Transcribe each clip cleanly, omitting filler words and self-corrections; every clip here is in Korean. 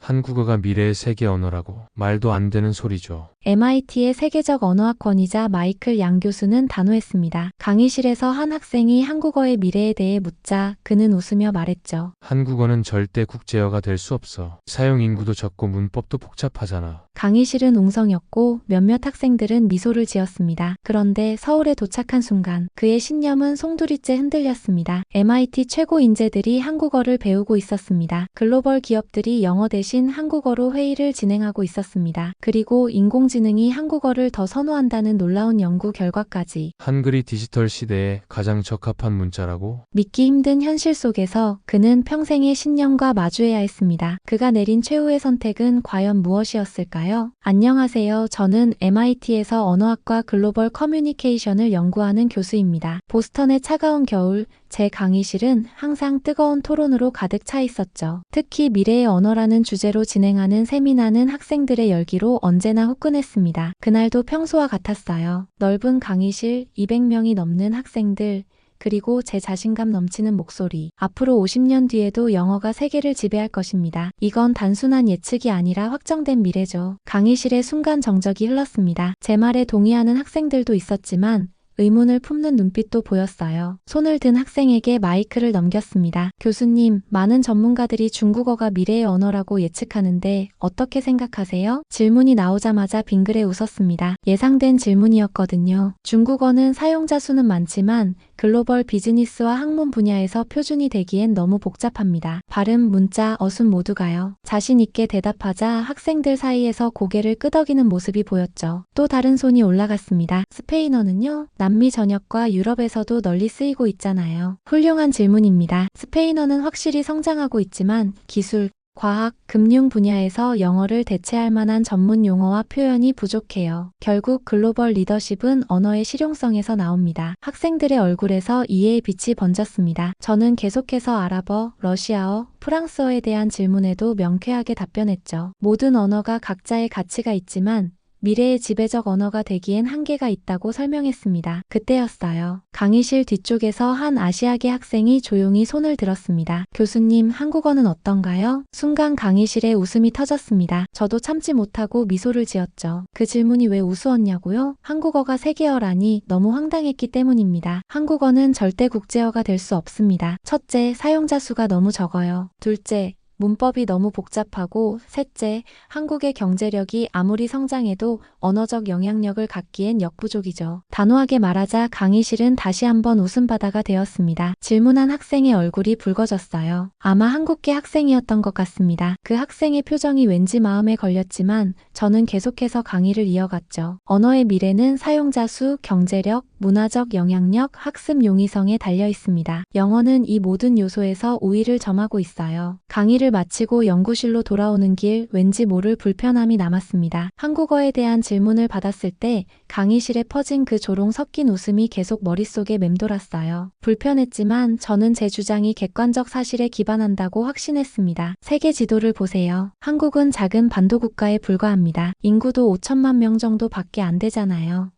한국어가 미래의 세계 언어라고 말도 안 되는 소리죠. MIT의 세계적 언어학권이자 마이클 양 교수는 단호했습니다. 강의실에서 한 학생이 한국어의 미래에 대해 묻자 그는 웃으며 말했죠. 한국어는 절대 국제어가 될 수 없어. 사용 인구도 적고 문법도 복잡하잖아. 강의실은 웅성였고 몇몇 학생들은 미소를 지었습니다. 그런데 서울에 도착한 순간 그의 신념은 송두리째 흔들렸습니다. MIT 최고 인재들이 한국어를 배우고 있었습니다. 글로벌 기업들이 영어 대신 한국어로 회의를 진행하고 있었습니다. 그리고 인공지능이 한국어를 더 선호한다는 놀라운 연구 결과까지. 한글이 디지털 시대에 가장 적합한 문자라고? 믿기 힘든 현실 속에서 그는 평생의 신념과 마주해야 했습니다. 그가 내린 최후의 선택은 과연 무엇이었을까요? 안녕하세요. 저는 MIT에서 언어학과 글로벌 커뮤니케이션을 연구하는 교수입니다. 보스턴의 차가운 겨울, 제 강의실은 항상 뜨거운 토론으로 가득 차 있었죠. 특히 미래의 언어라는 주제로 진행하는 세미나는 학생들의 열기로 언제나 후끈했습니다. 그날도 평소와 같았어요. 넓은 강의실, 200명이 넘는 학생들, 그리고 제 자신감 넘치는 목소리. 앞으로 50년 뒤에도 영어가 세계를 지배할 것입니다. 이건 단순한 예측이 아니라 확정된 미래죠. 강의실에 순간 정적이 흘렀습니다. 제 말에 동의하는 학생들도 있었지만 의문을 품는 눈빛도 보였어요. 손을 든 학생에게 마이크를 넘겼습니다. 교수님, 많은 전문가들이 중국어가 미래의 언어라고 예측하는데 어떻게 생각하세요? 질문이 나오자마자 빙그레 웃었습니다. 예상된 질문이었거든요. 중국어는 사용자 수는 많지만 글로벌 비즈니스와 학문 분야에서 표준이 되기엔 너무 복잡합니다. 발음, 문자, 어순 모두가요. 자신 있게 대답하자 학생들 사이에서 고개를 끄덕이는 모습이 보였죠. 또 다른 손이 올라갔습니다. 스페인어는요? 남미 전역과 유럽에서도 널리 쓰이고 있잖아요. 훌륭한 질문입니다. 스페인어는 확실히 성장하고 있지만 기술, 과학, 금융 분야에서 영어를 대체할 만한 전문 용어와 표현이 부족해요. 결국 글로벌 리더십은 언어의 실용성에서 나옵니다. 학생들의 얼굴에서 이해의 빛이 번졌습니다. 저는 계속해서 아랍어, 러시아어, 프랑스어에 대한 질문에도 명쾌하게 답변했죠. 모든 언어가 각자의 가치가 있지만 미래의 지배적 언어가 되기엔 한계가 있다고 설명했습니다. 그때였어요. 강의실 뒤쪽에서 한 아시아계 학생이 조용히 손을 들었습니다. 교수님, 한국어는 어떤가요? 순간 강의실에 웃음이 터졌습니다. 저도 참지 못하고 미소를 지었죠. 그 질문이 왜 우스웠냐고요? 한국어가 세계어라니 너무 황당했기 때문입니다. 한국어는 절대 국제어가 될 수 없습니다. 첫째, 사용자 수가 너무 적어요. 둘째, 문법이 너무 복잡하고, 셋째, 한국의 경제력이 아무리 성장해도 언어적 영향력을 갖기엔 역부족이죠. 단호하게 말하자 강의실은 다시 한번 웃음바다가 되었습니다. 질문한 학생의 얼굴이 붉어졌어요. 아마 한국계 학생이었던 것 같습니다. 그 학생의 표정이 왠지 마음에 걸렸지만 저는 계속해서 강의를 이어갔죠. 언어의 미래는 사용자 수, 경제력, 문화적 영향력, 학습 용이성에 달려 있습니다. 영어는 이 모든 요소에서 우위를 점하고 있어요. 강의를 마치고 연구실로 돌아오는 길 왠지 모를 불편함이 남았습니다. 한국어에 대한 질문을 받았을 때 강의실에 퍼진 그 조롱 섞인 웃음이 계속 머릿속에 맴돌았어요. 불편했지만 저는 제 주장이 객관적 사실에 기반한다고 확신했습니다. 세계 지도를 보세요. 한국은 작은 반도 국가에 불과합니다. 인구도 5천만 명 정도밖에 안 되잖아요.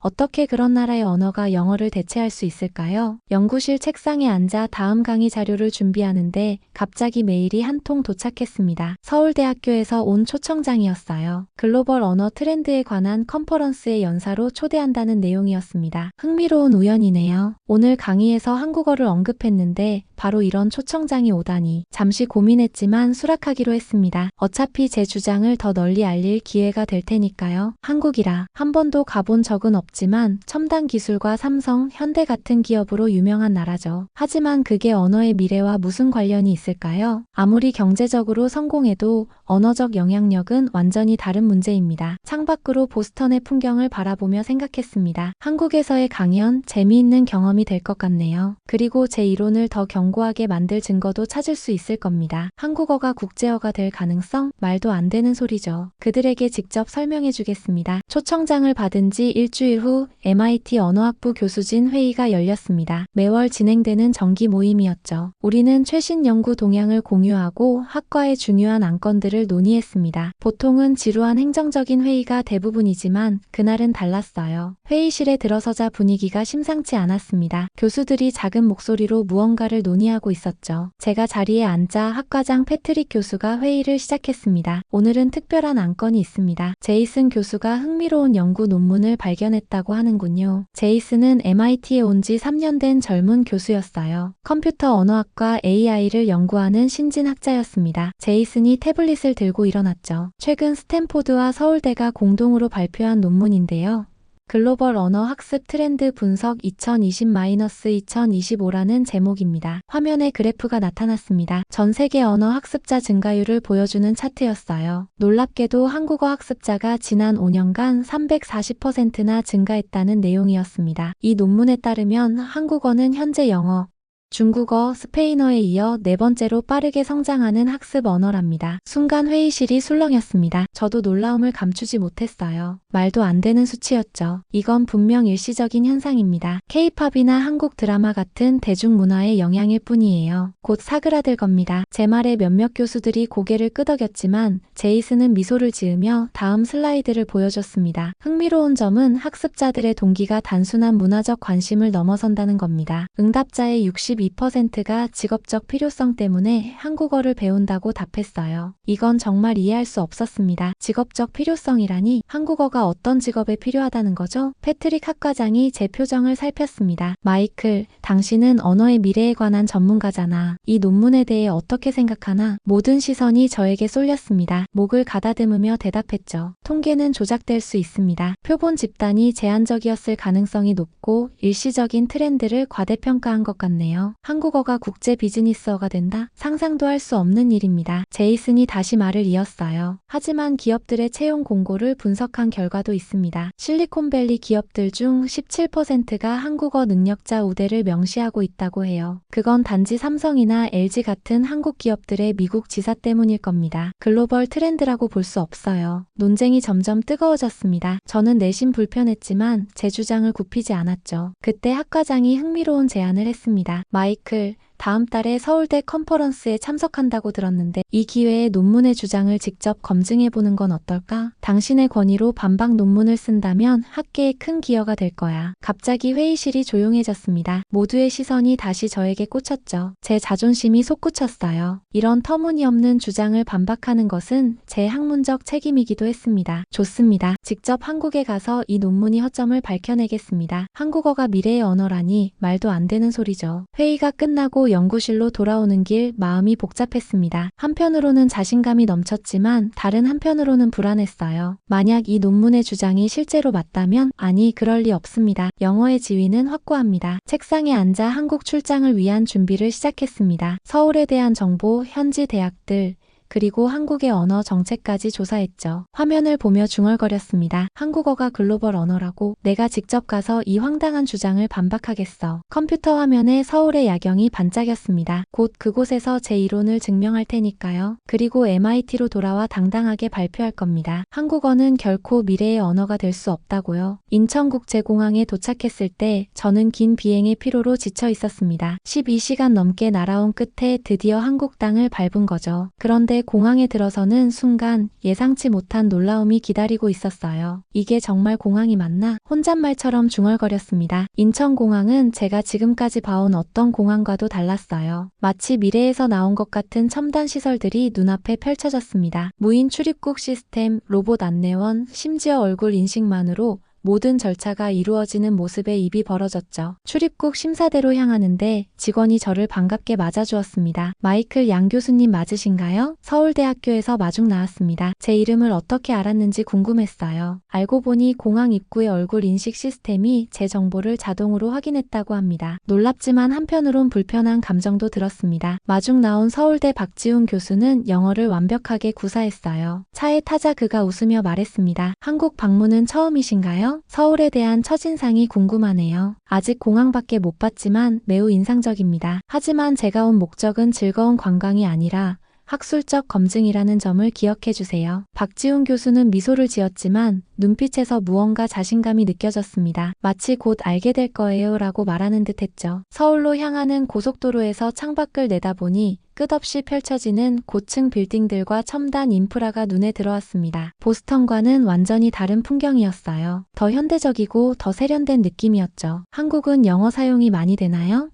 어떻게 그런 나라의 언어가 영어를 대체할 수 있을까요? 연구실 책상에 앉아 다음 강의 자료를 준비하는데 갑자기 메일이 한 통 도착했습니다. 서울대학교에서 온 초청장이었어요. 글로벌 언어 트렌드에 관한 컨퍼런스의 연사로 초대한다는 내용이었습니다. 흥미로운 우연이네요. 오늘 강의에서 한국어를 언급했는데 바로 이런 초청장이 오다니. 잠시 고민했지만 수락하기로 했습니다. 어차피 제 주장을 더 널리 알릴 기회가 될 테니까요. 한국이라 한 번도 가본 적은 없지만 첨단 기술과 삼성, 현대 같은 기업으로 유명한 나라죠. 하지만 그게 언어의 미래와 무슨 관련이 있을까요? 아무리 경제적으로 성공해도 언어적 영향력은 완전히 다른 문제입니다. 창밖으로 보스턴의 풍경을 바라보며 생각했습니다. 한국에서의 강연, 재미있는 경험이 될 것 같네요. 그리고 제 이론을 더 견고하게 만들 증거도 찾을 수 있을 겁니다. 한국어가 국제어가 될 가능성? 말도 안 되는 소리죠. 그들에게 직접 설명해 주겠습니다. 초청장을 받은 지 일주일 며칠 후 MIT 언어학부 교수진 회의가 열렸습니다. 매월 진행되는 정기 모임이었죠. 우리는 최신 연구 동향을 공유하고 학과의 중요한 안건들을 논의했습니다. 보통은 지루한 행정적인 회의가 대부분이지만 그날은 달랐어요. 회의실에 들어서자 분위기가 심상치 않았습니다. 교수들이 작은 목소리로 무언가를 논의하고 있었죠. 제가 자리에 앉자 학과장 패트릭 교수가 회의를 시작했습니다. 오늘은 특별한 안건이 있습니다. 제이슨 교수가 흥미로운 연구 논문을 발견했다고 하는군요. 제이슨은 MIT에 온 지 3년 된 젊은 교수였어요. 컴퓨터 언어학과 AI를 연구하는 신진학자였습니다. 제이슨이 태블릿을 들고 일어났죠. 최근 스탠포드와 서울대가 공동으로 발표한 논문인데요. 글로벌 언어 학습 트렌드 분석 2020-2025라는 제목입니다. 화면에 그래프가 나타났습니다. 전 세계 언어 학습자 증가율을 보여주는 차트였어요. 놀랍게도 한국어 학습자가 지난 5년간 340%나 증가했다는 내용이었습니다. 이 논문에 따르면 한국어는 현재 영어, 중국어, 스페인어에 이어 네 번째로 빠르게 성장하는 학습 언어랍니다. 순간 회의실이 술렁였습니다. 저도 놀라움을 감추지 못했어요. 말도 안 되는 수치였죠. 이건 분명 일시적인 현상입니다. K-팝이나 한국 드라마 같은 대중문화의 영향일 뿐이에요. 곧 사그라들 겁니다. 제 말에 몇몇 교수들이 고개를 끄덕였지만 제이슨은 미소를 지으며 다음 슬라이드를 보여줬습니다. 흥미로운 점은 학습자들의 동기가 단순한 문화적 관심을 넘어선다는 겁니다. 응답자의 62%가 직업적 필요성 때문에 한국어를 배운다고 답했어요. 이건 정말 이해할 수 없었습니다. 직업적 필요성이라니 한국어가 어떤 직업에 필요하다는 거죠? 패트릭 학과장이 제 표정을 살폈습니다. 마이클, 당신은 언어의 미래에 관한 전문가잖아. 이 논문에 대해 어떻게 생각하나? 모든 시선이 저에게 쏠렸습니다. 목을 가다듬으며 대답했죠. 통계는 조작될 수 있습니다. 표본 집단이 제한적이었을 가능성이 높고 일시적인 트렌드를 과대평가한 것 같네요. 한국어가 국제 비즈니스어가 된다? 상상도 할 수 없는 일입니다. 제이슨이 다시 말을 이었어요. 하지만 기업들의 채용 공고를 분석한 결과도 있습니다. 실리콘밸리 기업들 중 17%가 한국어 능력자 우대를 명시하고 있다고 해요. 그건 단지 삼성이나 LG 같은 한국 기업들의 미국 지사 때문일 겁니다. 글로벌 트렌드라고 볼 수 없어요. 논쟁이 점점 뜨거워졌습니다. 저는 내심 불편했지만 제 주장을 굽히지 않았죠. 그때 학과장이 흥미로운 제안을 했습니다. 마이클, 다음 달에 서울대 컨퍼런스에 참석한다고 들었는데 이 기회에 논문의 주장을 직접 검증해보는 건 어떨까? 당신의 권위로 반박 논문을 쓴다면 학계에 큰 기여가 될 거야. 갑자기 회의실이 조용해졌습니다. 모두의 시선이 다시 저에게 꽂혔죠. 제 자존심이 솟구쳤어요. 이런 터무니없는 주장을 반박하는 것은 제 학문적 책임이기도 했습니다. 좋습니다. 직접 한국에 가서 이 논문이 허점을 밝혀내겠습니다. 한국어가 미래의 언어라니 말도 안 되는 소리죠. 회의가 끝나고 연구실로 돌아오는 길 마음이 복잡했습니다. 한편으로는 자신감이 넘쳤지만 다른 한편으로는 불안했어요. 만약 이 논문의 주장이 실제로 맞다면 아니 그럴 리 없습니다. 영어의 지위는 확고합니다. 책상에 앉아 한국 출장을 위한 준비를 시작했습니다. 서울에 대한 정보, 현지 대학들, 그리고 한국의 언어 정책까지 조사했죠. 화면을 보며 중얼거렸습니다. 한국어가 글로벌 언어라고? 내가 직접 가서 이 황당한 주장을 반박하겠어. 컴퓨터 화면에 서울의 야경이 반짝였습니다. 곧 그곳에서 제 이론을 증명할 테니까요. 그리고 MIT로 돌아와 당당하게 발표할 겁니다. 한국어는 결코 미래의 언어가 될 수 없다고요. 인천국제공항에 도착했을 때 저는 긴 비행의 피로로 지쳐 있었습니다. 12시간 넘게 날아온 끝에 드디어 한국 땅을 밟은 거죠. 그런데 공항에 들어서는 순간 예상치 못한 놀라움이 기다리고 있었어요. 이게 정말 공항이 맞나? 혼잣말처럼 중얼거렸습니다. 인천공항은 제가 지금까지 봐온 어떤 공항과도 달랐어요. 마치 미래에서 나온 것 같은 첨단 시설들이 눈앞에 펼쳐졌습니다. 무인 출입국 시스템, 로봇 안내원, 심지어 얼굴 인식만으로 모든 절차가 이루어지는 모습에 입이 벌어졌죠. 출입국 심사대로 향하는데 직원이 저를 반갑게 맞아주었습니다. 마이클 양 교수님 맞으신가요? 서울대학교에서 마중 나왔습니다. 제 이름을 어떻게 알았는지 궁금했어요. 알고 보니 공항 입구의 얼굴 인식 시스템이 제 정보를 자동으로 확인했다고 합니다. 놀랍지만 한편으론 불편한 감정도 들었습니다. 마중 나온 서울대 박지훈 교수는 영어를 완벽하게 구사했어요. 차에 타자 그가 웃으며 말했습니다. 한국 방문은 처음이신가요? 서울에 대한 첫인상이 궁금하네요. 아직 공항밖에 못 봤지만 매우 인상적입니다. 하지만 제가 온 목적은 즐거운 관광이 아니라 학술적 검증이라는 점을 기억해 주세요. 박지훈 교수는 미소를 지었지만 눈빛에서 무언가 자신감이 느껴졌습니다. 마치 곧 알게 될 거예요 라고 말하는 듯 했죠. 서울로 향하는 고속도로에서 창밖을 내다보니 끝없이 펼쳐지는 고층 빌딩들과 첨단 인프라가 눈에 들어왔습니다. 보스턴과는 완전히 다른 풍경이었어요. 더 현대적이고 더 세련된 느낌이었죠. 한국은 영어 사용이 많이 되나요?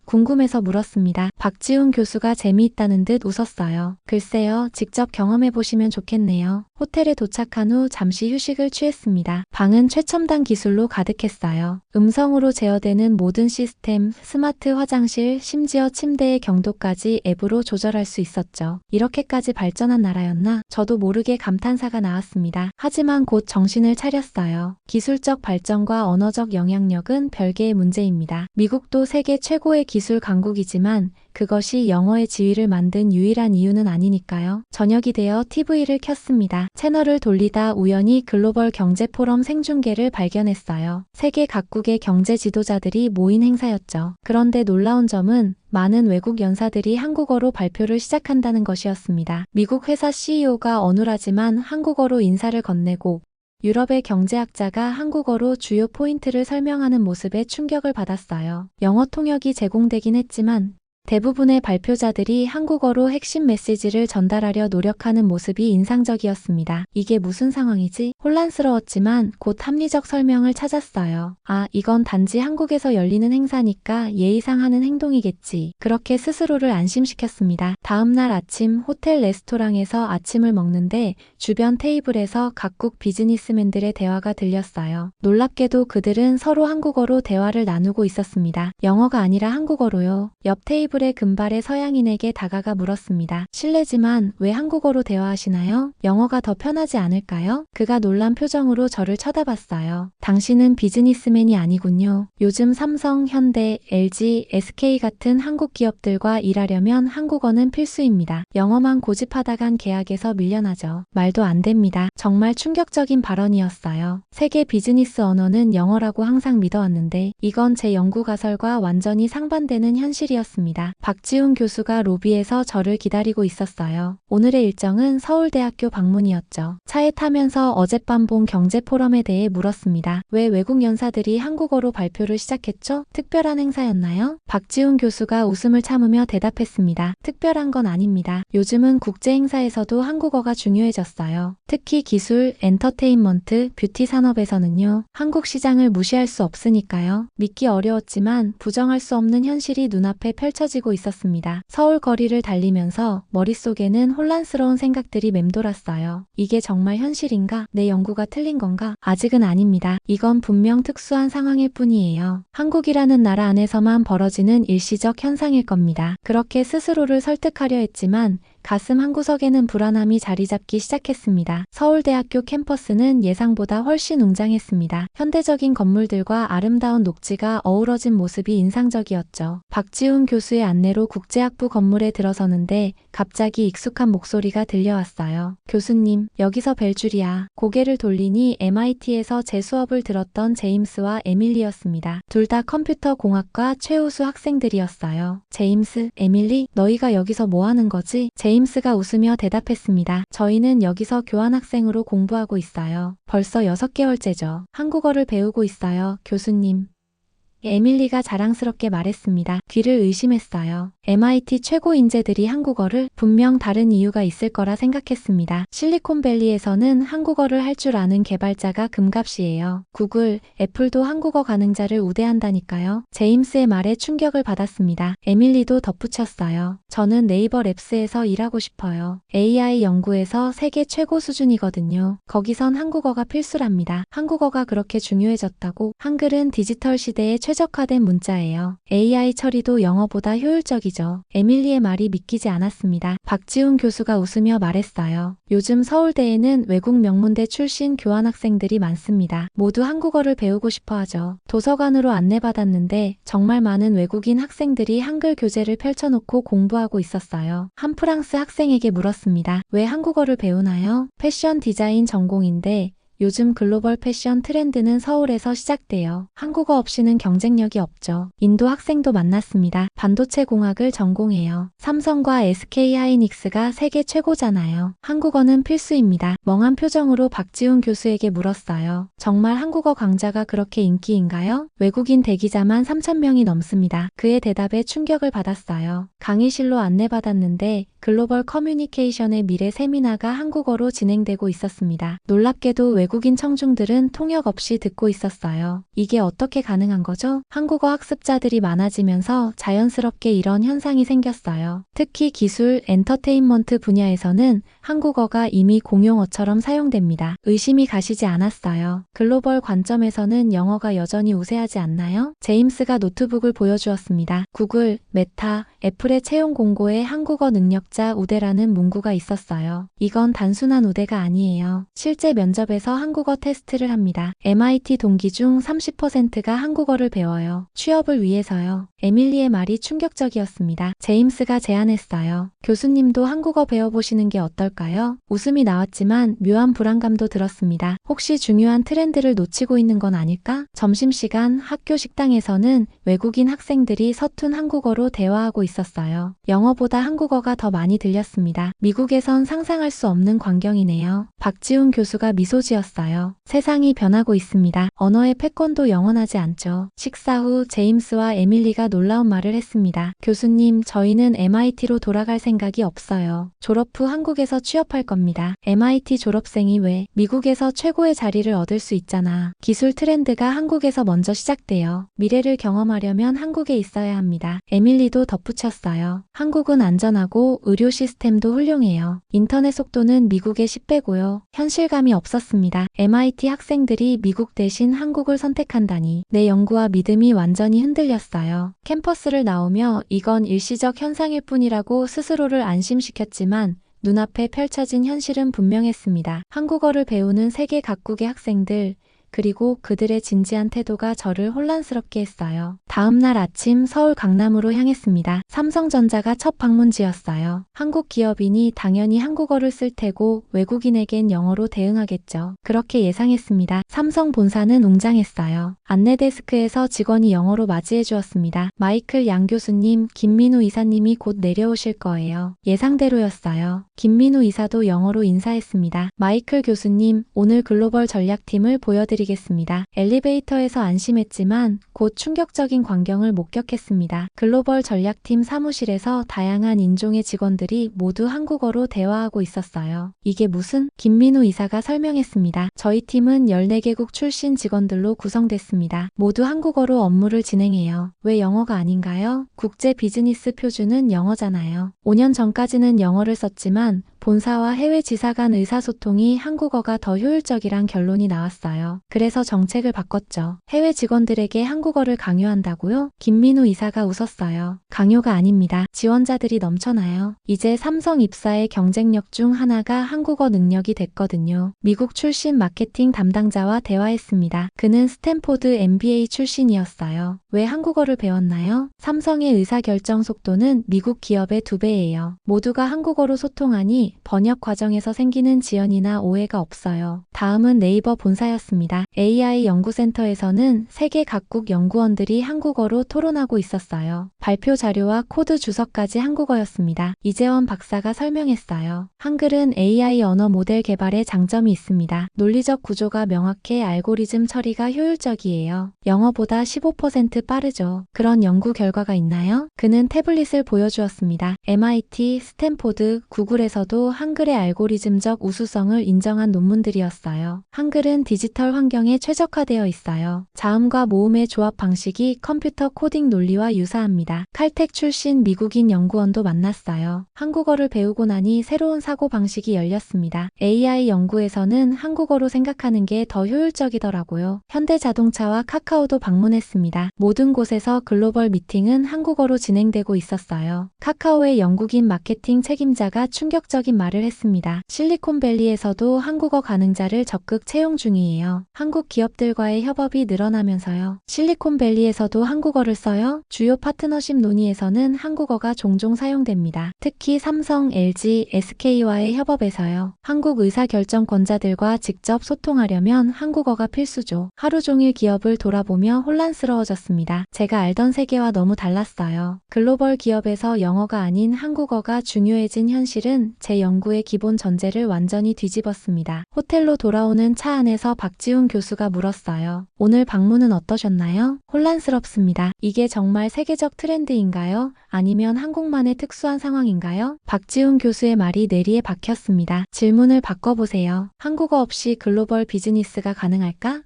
궁금해서 물었습니다. 박지훈 교수가 재미있다는 듯 웃었어요. 글쎄요, 직접 경험해 보시면 좋겠네요. 호텔에 도착한 후 잠시 휴식을 취했습니다. 방은 최첨단 기술로 가득했어요. 음성으로 제어되는 모든 시스템, 스마트 화장실, 심지어 침대의 경도까지 앱으로 조절할 수 있었죠. 이렇게까지 발전한 나라였나? 저도 모르게 감탄사가 나왔습니다. 하지만 곧 정신을 차렸어요. 기술적 발전과 언어적 영향력은 별개의 문제입니다. 미국도 세계 최고의 기술 강국이지만 그것이 영어의 지위를 만든 유일한 이유는 아니니까요. 저녁이 되어 TV를 켰습니다. 채널을 돌리다 우연히 글로벌 경제 포럼 생중계를 발견했어요. 세계 각국의 경제 지도자들이 모인 행사였죠. 그런데 놀라운 점은 많은 외국 연사들이 한국어로 발표를 시작한다는 것이었습니다. 미국 회사 CEO가 어눌하지만 한국어로 인사를 건네고 유럽의 경제학자가 한국어로 주요 포인트를 설명하는 모습에 충격을 받았어요. 영어 통역이 제공되긴 했지만 대부분의 발표자들이 한국어로 핵심 메시지를 전달하려 노력하는 모습이 인상적이었습니다. 이게 무슨 상황이지? 혼란스러웠지만 곧 합리적 설명을 찾았어요. 아, 이건 단지 한국에서 열리는 행사니까 예의상 하는 행동이겠지. 그렇게 스스로를 안심시켰습니다. 다음 날 아침 호텔 레스토랑에서 아침을 먹는데 주변 테이블에서 각국 비즈니스맨들의 대화가 들렸어요. 놀랍게도 그들은 서로 한국어로 대화를 나누고 있었습니다. 영어가 아니라 한국어로요. 옆 테이블 의 금발의 서양인에게 다가가 물었습니다. 실례지만 왜 한국어로 대화하시나요? 영어가 더 편하지 않을까요? 그가 놀란 표정으로 저를 쳐다봤어요. 당신은 비즈니스맨이 아니군요. 요즘 삼성, 현대, LG, SK 같은 한국 기업들과 일하려면 한국어는 필수입니다. 영어만 고집하다간 계약에서 밀려나죠. 말도 안 됩니다. 정말 충격적인 발언이었어요. 세계 비즈니스 언어는 영어라고 항상 믿어왔는데 이건 제 연구 가설과 완전히 상반되는 현실이었습니다. 박지훈 교수가 로비에서 저를 기다리고 있었어요. 오늘의 일정은 서울대학교 방문이었죠. 차에 타면서 어젯밤 본 경제 포럼에 대해 물었습니다. 왜 외국 연사들이 한국어로 발표를 시작했죠? 특별한 행사였나요? 박지훈 교수가 웃음을 참으며 대답했습니다. 특별한 건 아닙니다. 요즘은 국제 행사에서도 한국어가 중요해졌어요. 특히 기술, 엔터테인먼트, 뷰티 산업에서는요. 한국 시장을 무시할 수 없으니까요. 믿기 어려웠지만 부정할 수 없는 현실이 눈앞에 펼쳐지고 있었습니다. 서울 거리를 달리면서 머릿속에는 혼란스러운 생각들이 맴돌았어요. 이게 정말 현실인가? 내 연구가 틀린 건가? 아직은 아닙니다. 이건 분명 특수한 상황일 뿐이에요. 한국이라는 나라 안에서만 벌어지는 일시적 현상일 겁니다. 그렇게 스스로를 설득하려 했지만 가슴 한구석에는 불안함이 자리 잡기 시작했습니다. 서울대학교 캠퍼스는 예상보다 훨씬 웅장했습니다. 현대적인 건물들과 아름다운 녹지가 어우러진 모습이 인상적이었죠. 박지훈 교수의 안내로 국제학부 건물에 들어서는데 갑자기 익숙한 목소리가 들려왔어요. 교수님, 여기서 뵐 줄이야. 고개를 돌리니 MIT에서 제 수업을 들었던 제임스와 에밀리였습니다. 둘 다 컴퓨터 공학과 최우수 학생들이었어요. 제임스, 에밀리, 너희가 여기서 뭐 하는 거지? 제임스가 웃으며 대답했습니다. 저희는 여기서 교환학생으로 공부하고 있어요. 벌써 6개월째죠. 한국어를 배우고 있어요, 교수님. 에밀리가 자랑스럽게 말했습니다. 귀를 의심했어요. MIT 최고 인재들이 한국어를 분명 다른 이유가 있을 거라 생각했습니다. 실리콘밸리에서는 한국어를 할 줄 아는 개발자가 금값이에요. 구글, 애플도 한국어 가능자를 우대한다니까요. 제임스의 말에 충격을 받았습니다. 에밀리도 덧붙였어요. 저는 네이버 랩스에서 일하고 싶어요. AI 연구에서 세계 최고 수준이거든요. 거기선 한국어가 필수랍니다. 한국어가 그렇게 중요해졌다고? 한글은 디지털 시대의 최적화된 문자예요. AI 처리도 영어보다 효율적이죠. 에밀리의 말이 믿기지 않았습니다. 박지훈 교수가 웃으며 말했어요. 요즘 서울대에는 외국 명문대 출신 교환학생들이 많습니다. 모두 한국어를 배우고 싶어 하죠. 도서관으로 안내받았는데 정말 많은 외국인 학생들이 한글 교재를 펼쳐놓고 공부하고 있었어요. 한 프랑스 학생에게 물었습니다. 왜 한국어를 배우나요? 패션 디자인 전공인데 요즘 글로벌 패션 트렌드는 서울에서 시작돼요. 한국어 없이는 경쟁력이 없죠. 인도 학생도 만났습니다. 반도체 공학을 전공해요. 삼성과 SK 하이닉스가 세계 최고잖아요. 한국어는 필수입니다. 멍한 표정으로 박지훈 교수에게 물었어요. 정말 한국어 강좌가 그렇게 인기인가요? 외국인 대기자만 3,000명이 넘습니다. 그의 대답에 충격을 받았어요. 강의실로 안내받았는데 글로벌 커뮤니케이션의 미래 세미나가 한국어로 진행되고 있었습니다. 놀랍게도 외국인 청중들은 통역 없이 듣고 있었어요. 이게 어떻게 가능한 거죠? 한국어 학습자들이 많아지면서 자연스럽게 이런 현상이 생겼어요. 특히 기술, 엔터테인먼트 분야에서는 한국어가 이미 공용어처럼 사용됩니다. 의심이 가시지 않았어요. 글로벌 관점에서는 영어가 여전히 우세하지 않나요? 제임스가 노트북을 보여주었습니다. 구글, 메타, 애플의 채용 공고에 한국어 능력자 우대라는 문구가 있었어요. 이건 단순한 우대가 아니에요. 실제 면접에서 한국어 테스트를 합니다. MIT 동기 중 30%가 한국어를 배워요. 취업을 위해서요. 에밀리의 말이 충격적이었습니다. 제임스가 제안했어요. 교수님도 한국어 배워보시는 게 어떨까요? 웃음이 나왔지만 묘한 불안감도 들었습니다. 혹시 중요한 트렌드를 놓치고 있는 건 아닐까? 점심시간 학교 식당에서는 외국인 학생들이 서툰 한국어로 대화하고 있었어요. 영어보다 한국어가 더 많이 들렸습니다. 미국에선 상상할 수 없는 광경이네요. 박지훈 교수가 미소 지었어요. 세상이 변하고 있습니다. 언어의 패권도 영원하지 않죠. 식사 후 제임스와 에밀리가 놀라운 말을 했습니다. 교수님, 저희는 MIT로 돌아갈 생각이 없어요. 졸업 후 한국에서 취업할 겁니다. MIT 졸업생이 왜 미국에서 최고의 자리를 얻을 수 있잖아. 기술 트렌드가 한국에서 먼저 시작돼요. 미래를 경험하려면 한국에 있어야 합니다. 에밀리도 덧붙였어요. 한국은 안전하고 의료 시스템도 훌륭해요. 인터넷 속도는 미국의 10배고요. 현실감이 없었습니다. MIT 학생들이 미국 대신 한국을 선택한다니. 내 연구와 믿음이 완전히 흔들렸어요. 캠퍼스를 나오며 이건 일시적 현상일 뿐이라고 스스로를 안심시켰지만 눈앞에 펼쳐진 현실은 분명했습니다. 한국어를 배우는 세계 각국의 학생들, 그리고 그들의 진지한 태도가 저를 혼란스럽게 했어요. 다음 날 아침 서울 강남으로 향했습니다. 삼성전자가 첫 방문지였어요. 한국 기업인이 당연히 한국어를 쓸 테고 외국인에겐 영어로 대응하겠죠. 그렇게 예상했습니다. 삼성 본사는 웅장했어요. 안내 데스크에서 직원이 영어로 맞이해 주었습니다. 마이클 양 교수님, 김민우 이사님이 곧 내려오실 거예요. 예상대로였어요. 김민우 이사도 영어로 인사했습니다. 마이클 교수님, 오늘 글로벌 전략팀을 보여드리겠습니다. 엘리베이터에서 안심했지만 곧 충격적인 광경을 목격했습니다. 글로벌 전략팀 사무실에서 다양한 인종의 직원들이 모두 한국어로 대화하고 있었어요. 이게 무슨? 김민우 이사가 설명했습니다. 저희 팀은 14개국 출신 직원들로 구성됐습니다. 모두 한국어로 업무를 진행해요. 왜 영어가 아닌가요? 국제 비즈니스 표준은 영어잖아요. 5년 전까지는 영어를 썼지만 본사와 해외 지사 간 의사소통이 한국어가 더 효율적이란 결론이 나왔어요. 그래서 정책을 바꿨죠. 해외 직원들에게 한국어를 강요한다고요? 김민우 이사가 웃었어요. 강요가 아닙니다. 지원자들이 넘쳐나요. 이제 삼성 입사의 경쟁력 중 하나가 한국어 능력이 됐거든요. 미국 출신 마케팅 담당자와 대화했습니다. 그는 스탠포드 MBA 출신이었어요. 왜 한국어를 배웠나요? 삼성의 의사결정 속도는 미국 기업의 2배예요. 모두가 한국어로 소통하니 번역 과정에서 생기는 지연이나 오해가 없어요. 다음은 네이버 본사였습니다. AI 연구센터에서는 세계 각국 연구원들이 한국어로 토론하고 있었어요. 발표 자료와 코드 주석까지 한국어였습니다. 이재원 박사가 설명했어요. 한글은 AI 언어 모델 개발에 장점이 있습니다. 논리적 구조가 명확해 알고리즘 처리가 효율적이에요. 영어보다 15% 빠르죠. 그런 연구 결과가 있나요? 그는 태블릿을 보여주었습니다. MIT, 스탠포드, 구글에서도 한글의 알고리즘적 우수성을 인정한 논문들이었어요. 한글은 디지털 환경에 최적화되어 있어요. 자음과 모음의 조합 방식이 컴퓨터 코딩 논리와 유사합니다. 칼텍 출신 미국인 연구원도 만났어요. 한국어를 배우고 나니 새로운 사고 방식이 열렸습니다. AI 연구에서는 한국어로 생각하는 게 더 효율적이더라고요. 현대자동차와 카카오도 방문했습니다. 모든 곳에서 글로벌 미팅은 한국어로 진행되고 있었어요. 카카오의 영국인 마케팅 책임자가 충격적인 말을 했습니다. 실리콘밸리에서도 한국어 가능자를 적극 채용 중이에요. 한국 기업들과의 협업이 늘어나면서요. 실리콘밸리에서도 한국어를 써요? 주요 파트너십 논의에서는 한국어가 종종 사용됩니다. 특히 삼성, LG, SK와의 협업에서요. 한국 의사결정권자들과 직접 소통하려면 한국어가 필수죠. 하루 종일 기업을 돌아보며 혼란스러워졌습니다. 제가 알던 세계와 너무 달랐어요. 글로벌 기업에서 영어가 아닌 한국어가 중요해진 현실은 제 연구의 기본 전제를 완전히 뒤집었습니다. 호텔로 돌아오는 차 안에서 박지훈 교수가 물었어요. 오늘 방문은 어떠셨나요? 혼란스럽습니다. 이게 정말 세계적 트렌드인가요? 아니면 한국만의 특수한 상황인가요? 박지훈 교수의 말이 뇌리에 박혔습니다. 질문을 바꿔보세요. 한국어 없이 글로벌 비즈니스가 가능할까?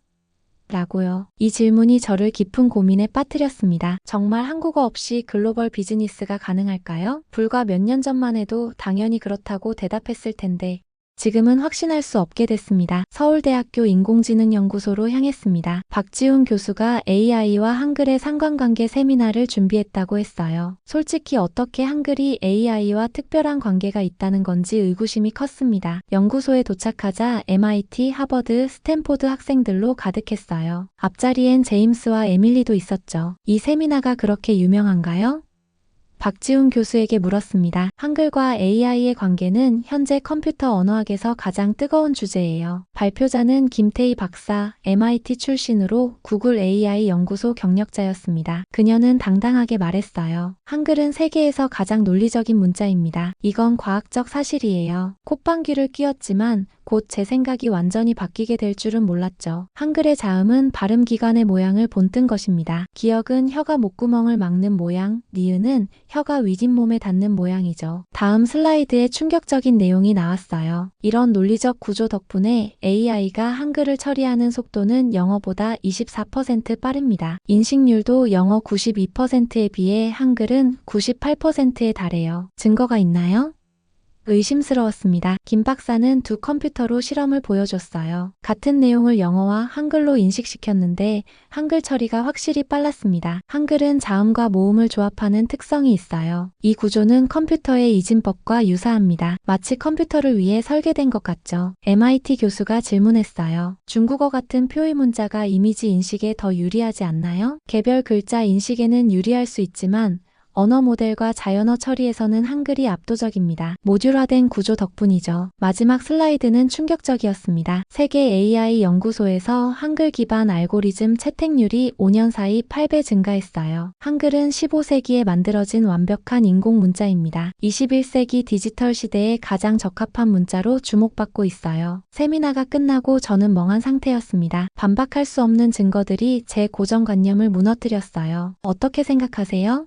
라고요. 이 질문이 저를 깊은 고민에 빠뜨렸습니다. 정말 한국어 없이 글로벌 비즈니스가 가능할까요? 불과 몇 년 전만 해도 당연히 그렇다고 대답했을 텐데 지금은 확신할 수 없게 됐습니다. 서울대학교 인공지능연구소로 향했습니다. 박지훈 교수가 AI와 한글의 상관관계 세미나를 준비했다고 했어요. 솔직히 어떻게 한글이 AI와 특별한 관계가 있다는 건지 의구심이 컸습니다. 연구소에 도착하자 MIT, 하버드, 스탠포드 학생들로 가득했어요. 앞자리엔 제임스와 에밀리도 있었죠. 이 세미나가 그렇게 유명한가요? 박지훈 교수에게 물었습니다. 한글과 AI의 관계는 현재 컴퓨터 언어학에서 가장 뜨거운 주제예요. 발표자는 김태희 박사, MIT 출신으로 구글 AI 연구소 경력자였습니다. 그녀는 당당하게 말했어요. 한글은 세계에서 가장 논리적인 문자입니다. 이건 과학적 사실이에요. 콧방귀를 뀌었지만 곧 제 생각이 완전히 바뀌게 될 줄은 몰랐죠. 한글의 자음은 발음 기관의 모양을 본뜬 것입니다. 기역은 혀가 목구멍을 막는 모양, 니은은 혀가 윗잇몸에 닿는 모양이죠. 다음 슬라이드에 충격적인 내용이 나왔어요. 이런 논리적 구조 덕분에 AI가 한글을 처리하는 속도는 영어보다 24% 빠릅니다. 인식률도 영어 92%에 비해 한글은 98%에 달해요. 증거가 있나요? 의심스러웠습니다. 김 박사는 두 컴퓨터로 실험을 보여줬어요. 같은 내용을 영어와 한글로 인식시켰는데 한글 처리가 확실히 빨랐습니다. 한글은 자음과 모음을 조합하는 특성이 있어요. 이 구조는 컴퓨터의 이진법과 유사합니다. 마치 컴퓨터를 위해 설계된 것 같죠. MIT 교수가 질문했어요. 중국어 같은 표의 문자가 이미지 인식에 더 유리하지 않나요? 개별 글자 인식에는 유리할 수 있지만 언어 모델과 자연어 처리에서는 한글이 압도적입니다. 모듈화된 구조 덕분이죠. 마지막 슬라이드는 충격적이었습니다. 세계 AI 연구소에서 한글 기반 알고리즘 채택률이 5년 사이 8배 증가했어요. 한글은 15세기에 만들어진 완벽한 인공 문자입니다. 21세기 디지털 시대에 가장 적합한 문자로 주목받고 있어요. 세미나가 끝나고 저는 멍한 상태였습니다. 반박할 수 없는 증거들이 제 고정관념을 무너뜨렸어요. 어떻게 생각하세요?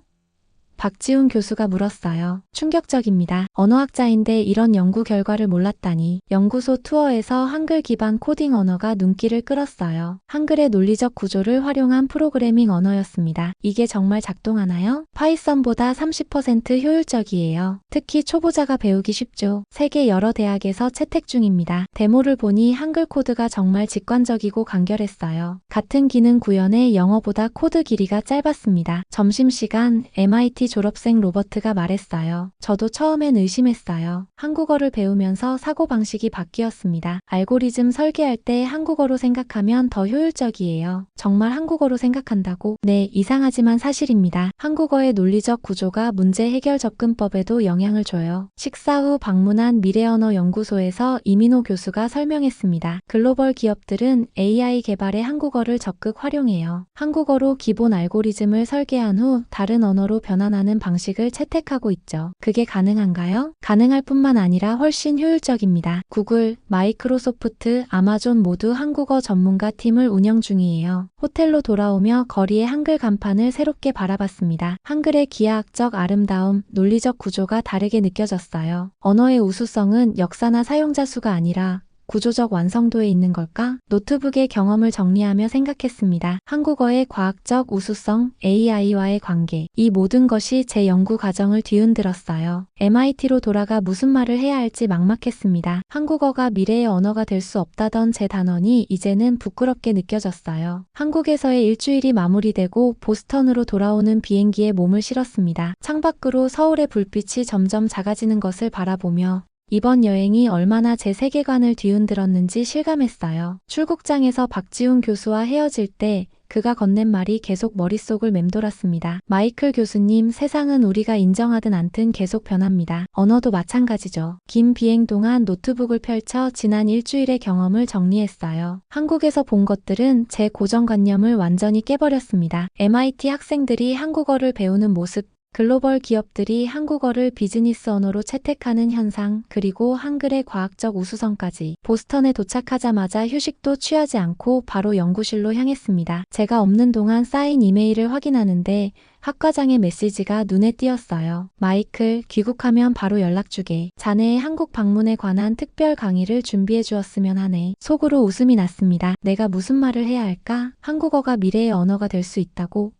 박지훈 교수가 물었어요. 충격적입니다. 언어학자인데 이런 연구 결과를 몰랐다니. 연구소 투어에서 한글 기반 코딩 언어가 눈길을 끌었어요. 한글의 논리적 구조를 활용한 프로그래밍 언어였습니다. 이게 정말 작동하나요? 파이썬보다 30% 효율적이에요. 특히 초보자가 배우기 쉽죠. 세계 여러 대학에서 채택 중입니다. 데모를 보니 한글 코드가 정말 직관적이고 간결했어요. 같은 기능 구현에 영어보다 코드 길이가 짧았습니다. 점심시간 MIT 졸업생 로버트가 말했어요. 저도 처음엔 의심했어요. 한국어를 배우면서 사고방식이 바뀌었습니다. 알고리즘 설계할 때 한국어로 생각하면 더 효율적이에요. 정말 한국어로 생각한다고? 네, 이상하지만 사실입니다. 한국어의 논리적 구조가 문제 해결 접근법에도 영향을 줘요. 식사 후 방문한 미래언어 연구소에서 이민호 교수가 설명했습니다. 글로벌 기업들은 AI 개발에 한국어를 적극 활용해요. 한국어로 기본 알고리즘을 설계한 후 다른 언어로 변환하는 방식을 채택하고 있죠. 그게 가능한가요? 가능할 뿐만 아니라 훨씬 효율적입니다. 구글, 마이크로소프트, 아마존 모두 한국어 전문가 팀을 운영 중이에요. 호텔로 돌아오며 거리의 한글 간판을 새롭게 바라봤습니다. 한글의 기하학적 아름다움, 논리적 구조가 다르게 느껴졌어요. 언어의 우수성은 역사나 사용자 수가 아니라 구조적 완성도에 있는 걸까? 노트북의 경험을 정리하며 생각했습니다. 한국어의 과학적 우수성, AI와의 관계, 이 모든 것이 제 연구 과정을 뒤흔들었어요. MIT로 돌아가 무슨 말을 해야 할지 막막했습니다. 한국어가 미래의 언어가 될 수 없다던 제 단언이 이제는 부끄럽게 느껴졌어요. 한국에서의 일주일이 마무리되고 보스턴으로 돌아오는 비행기에 몸을 실었습니다. 창밖으로 서울의 불빛이 점점 작아지는 것을 바라보며 이번 여행이 얼마나 제 세계관을 뒤흔들었는지 실감했어요. 출국장에서 박지훈 교수와 헤어질 때 그가 건넨 말이 계속 머릿속을 맴돌았습니다. 마이클 교수님, 세상은 우리가 인정하든 않든 계속 변합니다. 언어도 마찬가지죠. 긴 비행 동안 노트북을 펼쳐 지난 일주일의 경험을 정리했어요. 한국에서 본 것들은 제 고정관념을 완전히 깨버렸습니다. MIT 학생들이 한국어를 배우는 모습, 글로벌 기업들이 한국어를 비즈니스 언어로 채택하는 현상, 그리고 한글의 과학적 우수성까지. 보스턴에 도착하자마자 휴식도 취하지 않고 바로 연구실로 향했습니다. 제가 없는 동안 쌓인 이메일을 확인하는데 학과장의 메시지가 눈에 띄었어요. 마이클, 귀국하면 바로 연락 주게. 자네의 한국 방문에 관한 특별 강의를 준비해 주었으면 하네. 속으로 웃음이 났습니다. 내가 무슨 말을 해야 할까? 한국어가 미래의 언어가 될 수 있다고?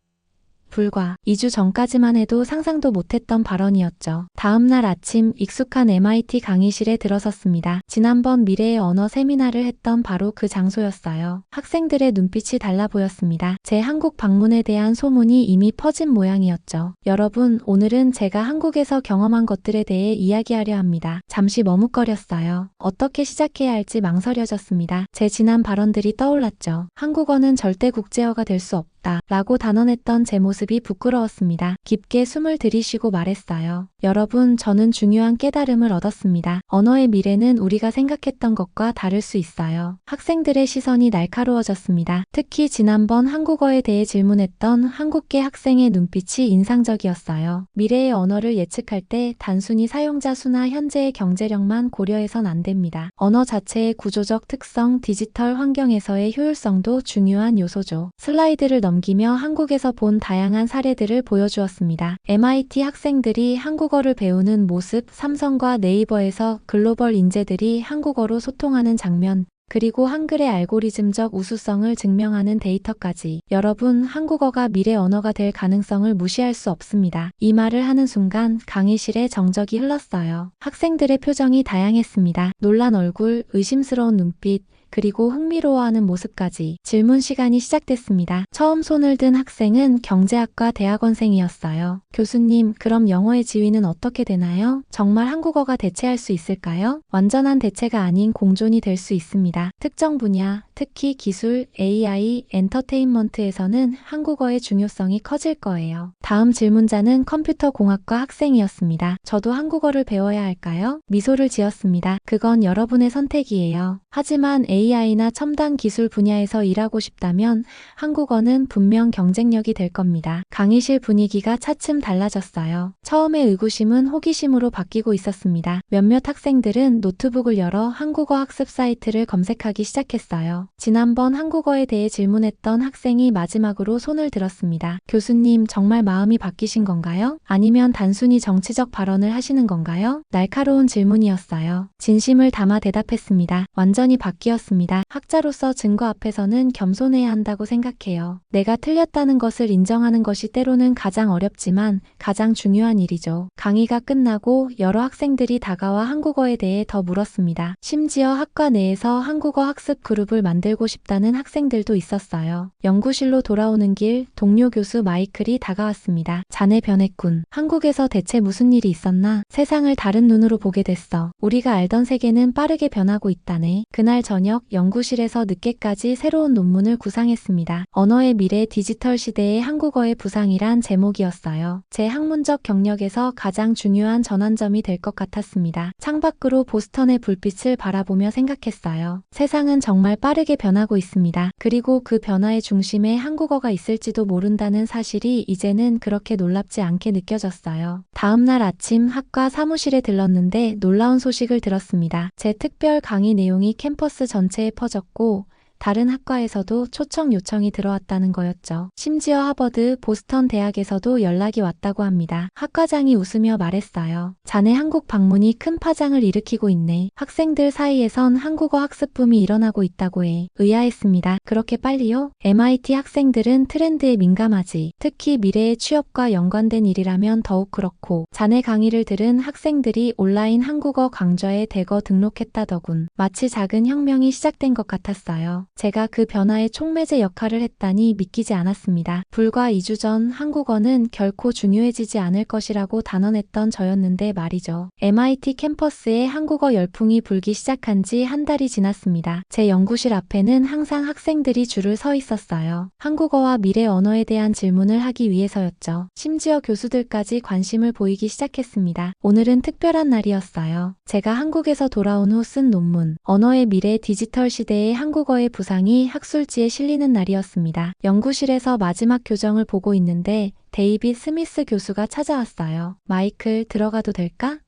불과 2주 전까지만 해도 상상도 못했던 발언이었죠. 다음 날 아침 익숙한 MIT 강의실에 들어섰습니다. 지난번 미래의 언어 세미나를 했던 바로 그 장소였어요. 학생들의 눈빛이 달라 보였습니다. 제 한국 방문에 대한 소문이 이미 퍼진 모양이었죠. 여러분, 오늘은 제가 한국에서 경험한 것들에 대해 이야기하려 합니다. 잠시 머뭇거렸어요. 어떻게 시작해야 할지 망설여졌습니다. 제 지난 발언들이 떠올랐죠. 한국어는 절대 국제어가 될 수 없다. 라고 단언했던 제 모습이 부끄러웠습니다. 깊게 숨을 들이쉬고 말했어요. 여러분, 저는 중요한 깨달음을 얻었습니다. 언어의 미래는 우리가 생각했던 것과 다를 수 있어요. 학생들의 시선이 날카로워졌습니다. 특히 지난번 한국어에 대해 질문했던 한국계 학생의 눈빛이 인상적이었어요. 미래의 언어를 예측할 때 단순히 사용자 수나 현재의 경제력만 고려해선 안 됩니다. 언어 자체의 구조적 특성, 디지털 환경에서의 효율성도 중요한 요소죠. 슬라이드를 넘기며 한국에서 본 다양한 사례들을 보여주었습니다. MIT 학생들이 한국어를 배우는 모습, 삼성과 네이버에서 글로벌 인재들이 한국어로 소통하는 장면, 그리고 한글의 알고리즘적 우수성을 증명하는 데이터까지. 여러분, 한국어가 미래 언어가 될 가능성을 무시할 수 없습니다. 이 말을 하는 순간 강의실에 정적이 흘렀어요. 학생들의 표정이 다양했습니다. 놀란 얼굴, 의심스러운 눈빛, 그리고 흥미로워하는 모습까지. 질문 시간이 시작됐습니다. 처음 손을 든 학생은 경제학과 대학원생이었어요. 교수님, 그럼 영어의 지위는 어떻게 되나요? 정말 한국어가 대체할 수 있을까요? 완전한 대체가 아닌 공존이 될 수 있습니다. 특정 분야, 특히 기술, AI, 엔터테인먼트에서는 한국어의 중요성이 커질 거예요. 다음 질문자는 컴퓨터공학과 학생이었습니다. 저도 한국어를 배워야 할까요? 미소를 지었습니다. 그건 여러분의 선택이에요. 하지만 AI나 첨단 기술 분야에서 일하고 싶다면 한국어는 분명 경쟁력이 될 겁니다. 강의실 분위기가 차츰 달라졌어요. 처음에 의구심은 호기심으로 바뀌고 있었습니다. 몇몇 학생들은 노트북을 열어 한국어 학습 사이트를 검색하기 시작했어요. 지난번 한국어에 대해 질문했던 학생이 마지막으로 손을 들었습니다. 교수님, 정말 마음이 바뀌신 건가요? 아니면 단순히 정치적 발언을 하시는 건가요? 날카로운 질문이었어요. 진심을 담아 대답했습니다. 완전히 바뀌었습니다. 학자로서 증거 앞에서는 겸손해야 한다고 생각해요. 내가 틀렸다는 것을 인정하는 것이 때로는 가장 어렵지만 가장 중요한 일이죠. 강의가 끝나고 여러 학생들이 다가와 한국어에 대해 더 물었습니다. 심지어 학과 내에서 한국어 학습 그룹을 만들고 싶다는 학생들도 있었어요. 연구실로 돌아오는 길, 동료 교수 마이클이 다가왔습니다. 자네 변했군. 한국에서 대체 무슨 일이 있었나? 세상을 다른 눈으로 보게 됐어. 우리가 알던 세계는 빠르게 변하고 있다네. 그날 저녁 연구실에서 늦게까지 새로운 논문을 구상했습니다. 언어의 미래 디지털 시대의 한국어의 부상이란 제목이었어요. 제 학문적 경력에서 가장 중요한 전환점이 될 것 같았습니다. 창밖으로 보스턴의 불빛을 바라보며 생각했어요. 세상은 정말 빠르게 변하고 있습니다. 그리고 그 변화의 중심에 한국어가 있을지도 모른다는 사실이 이제는 그렇게 놀랍지 않게 느껴졌어요. 다음 날 아침 학과 사무실에 들렀는데 놀라운 소식을 들었습니다. 제 특별 강의 내용이 캠퍼스 전체에 퍼졌고 다른 학과에서도 초청 요청이 들어왔다는 거였죠. 심지어 하버드, 보스턴 대학에서도 연락이 왔다고 합니다. 학과장이 웃으며 말했어요. 자네 한국 방문이 큰 파장을 일으키고 있네. 학생들 사이에선 한국어 학습 붐이 일어나고 있다고 해. 의아했습니다. 그렇게 빨리요? MIT 학생들은 트렌드에 민감하지. 특히 미래의 취업과 연관된 일이라면 더욱 그렇고. 자네 강의를 들은 학생들이 온라인 한국어 강좌에 대거 등록했다더군. 마치 작은 혁명이 시작된 것 같았어요. 제가 그 변화의 촉매제 역할을 했다니 믿기지 않았습니다. 불과 2주 전 한국어는 결코 중요해지지 않을 것이라고 단언했던 저였는데 말이죠. MIT 캠퍼스에 한국어 열풍이 불기 시작한 지 한 달이 지났습니다. 제 연구실 앞에는 항상 학생들이 줄을 서 있었어요. 한국어와 미래 언어에 대한 질문을 하기 위해서였죠. 심지어 교수들까지 관심을 보이기 시작했습니다. 오늘은 특별한 날이었어요. 제가 한국에서 돌아온 후 쓴 논문, 언어의 미래 디지털 시대의 한국어의 부상이 학술지에 실리는 날이었습니다. 연구실에서 마지막 교정을 보고 있는데 데이빗 스미스 교수가 찾아왔어요. 마이클, 들어가도 될까?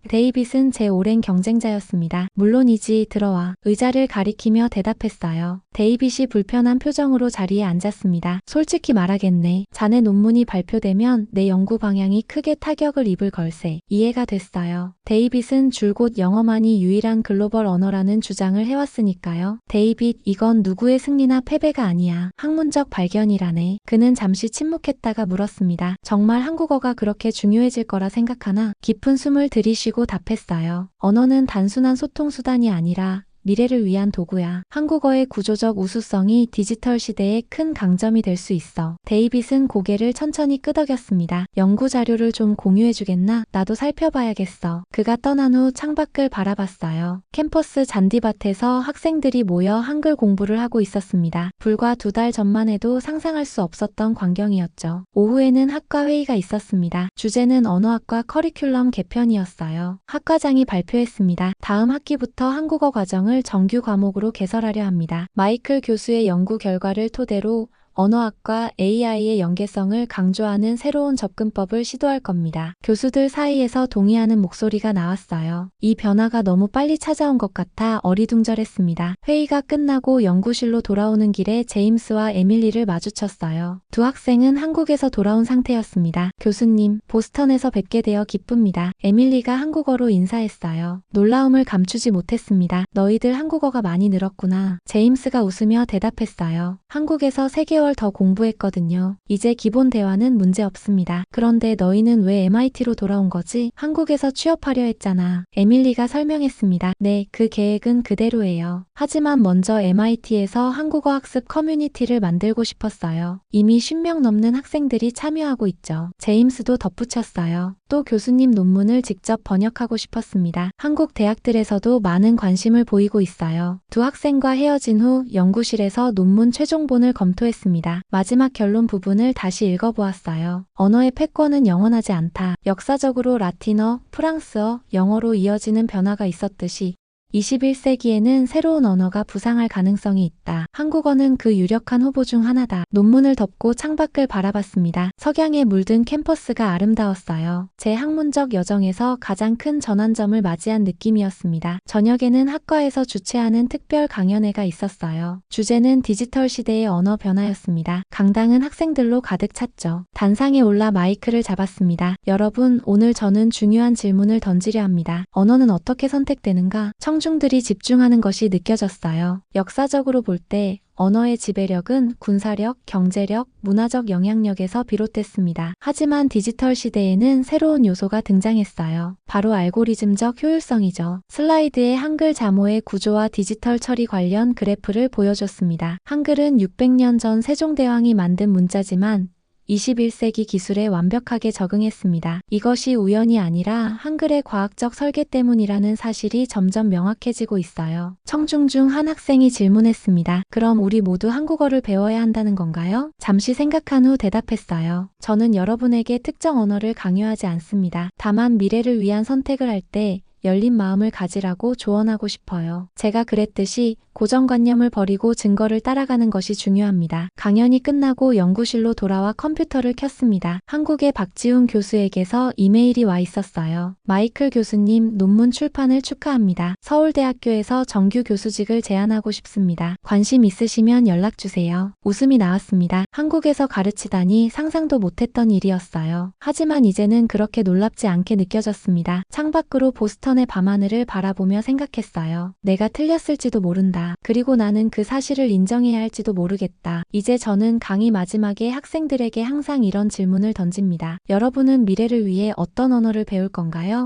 데이빗은 제 오랜 경쟁자였습니다. 물론이지, 들어와. 의자를 가리키며 대답했어요. 데이빗이 불편한 표정으로 자리에 앉았습니다. 솔직히 말하겠네. 자네 논문이 발표되면 내 연구 방향이 크게 타격을 입을 걸세. 이해가 됐어요. 데이빗은 줄곧 영어만이 유일한 글로벌 언어라는 주장을 해왔으니까요. 데이빗, 이건 누구의 승리나 패배가 아니야. 학문적 발견이라네. 그는 잠시 침묵했다가 물었습니다. 정말 한국어가 그렇게 중요해질 거라 생각하나? 깊은 숨을 들이쉬고 답했어요. 언어는 단순한 소통 수단이 아니라 미래를 위한 도구야. 한국어의 구조적 우수성이 디지털 시대의 큰 강점이 될 수 있어. 데이빗은 고개를 천천히 끄덕였습니다. 연구 자료를 좀 공유해주겠나? 나도 살펴봐야겠어. 그가 떠난 후 창밖을 바라봤어요. 캠퍼스 잔디밭에서 학생들이 모여 한글 공부를 하고 있었습니다. 불과 2달 전만 해도 상상할 수 없었던 광경이었죠. 오후에는 학과 회의가 있었습니다. 주제는 언어학과 커리큘럼 개편이었어요. 학과장이 발표했습니다. 다음 학기부터 한국어 과정을 정규 과목으로 개설하려 합니다. 마이클 교수의 연구 결과를 토대로 언어학과 AI의 연계성을 강조하는 새로운 접근법을 시도할 겁니다. 교수들 사이에서 동의하는 목소리가 나왔어요. 이 변화가 너무 빨리 찾아온 것 같아 어리둥절했습니다. 회의가 끝나고 연구실로 돌아오는 길에 제임스와 에밀리를 마주쳤어요. 두 학생은 한국에서 돌아온 상태였습니다. 교수님, 보스턴에서 뵙게 되어 기쁩니다. 에밀리가 한국어로 인사했어요. 놀라움을 감추지 못했습니다. 너희들 한국어가 많이 늘었구나. 제임스가 웃으며 대답했어요. 한국에서 3개월 더 공부했거든요. 이제 기본 대화는 문제 없습니다. 그런데 너희는 왜 MIT로 돌아온 거지? 한국에서 취업하려 했잖아. 에밀리가 설명했습니다. 네, 그 계획은 그대로예요. 하지만 먼저 MIT에서 한국어 학습 커뮤니티를 만들고 싶었어요. 이미 50명 넘는 학생들이 참여하고 있죠. 제임스도 덧붙였어요. 또 교수님 논문을 직접 번역하고 싶었습니다. 한국 대학들에서도 많은 관심을 보이고 있어요. 두 학생과 헤어진 후 연구실에서 논문 최종본을 검토했습니다. 마지막 결론 부분을 다시 읽어보았어요. 언어의 패권은 영원하지 않다. 역사적으로 라틴어, 프랑스어, 영어로 이어지는 변화가 있었듯이 21세기에는 새로운 언어가 부상할 가능성이 있다. 한국어는 그 유력한 후보 중 하나다. 논문을 덮고 창밖을 바라봤습니다. 석양에 물든 캠퍼스가 아름다웠어요. 제 학문적 여정에서 가장 큰 전환점을 맞이한 느낌이었습니다. 저녁에는 학과에서 주최하는 특별 강연회가 있었어요. 주제는 디지털 시대의 언어 변화였습니다. 강당은 학생들로 가득 찼죠. 단상에 올라 마이크를 잡았습니다. 여러분, 오늘 저는 중요한 질문을 던지려 합니다. 언어는 어떻게 선택되는가? 청중들이 집중하는 것이 느껴졌어요. 역사적으로 볼 때 언어의 지배력은 군사력, 경제력, 문화적 영향력에서 비롯됐습니다. 하지만 디지털 시대에는 새로운 요소가 등장했어요. 바로 알고리즘적 효율성이죠. 슬라이드에 한글 자모의 구조와 디지털 처리 관련 그래프를 보여줬습니다. 한글은 600년 전 세종대왕이 만든 문자지만 21세기 기술에 완벽하게 적응했습니다. 이것이 우연이 아니라 한글의 과학적 설계 때문이라는 사실이 점점 명확해지고 있어요. 청중 중 한 학생이 질문했습니다. 그럼 우리 모두 한국어를 배워야 한다는 건가요? 잠시 생각한 후 대답했어요. 저는 여러분에게 특정 언어를 강요하지 않습니다. 다만 미래를 위한 선택을 할 때 열린 마음을 가지라고 조언하고 싶어요. 제가 그랬듯이 고정관념을 버리고 증거를 따라가는 것이 중요합니다. 강연이 끝나고 연구실로 돌아와 컴퓨터를 켰습니다. 한국의 박지훈 교수에게서 이메일이 와 있었어요. 마이클 교수님, 논문 출판을 축하합니다. 서울대학교에서 정규 교수직을 제안하고 싶습니다. 관심 있으시면 연락주세요. 웃음이 나왔습니다. 한국에서 가르치다니 상상도 못했던 일이었어요. 하지만 이제는 그렇게 놀랍지 않게 느껴졌습니다. 창밖으로 보스턴의 밤하늘을 바라보며 생각했어요. 내가 틀렸을지도 모른다. 그리고 나는 그 사실을 인정해야 할지도 모르겠다. 이제 저는 강의 마지막에 학생들에게 항상 이런 질문을 던집니다. 여러분은 미래를 위해 어떤 언어를 배울 건가요?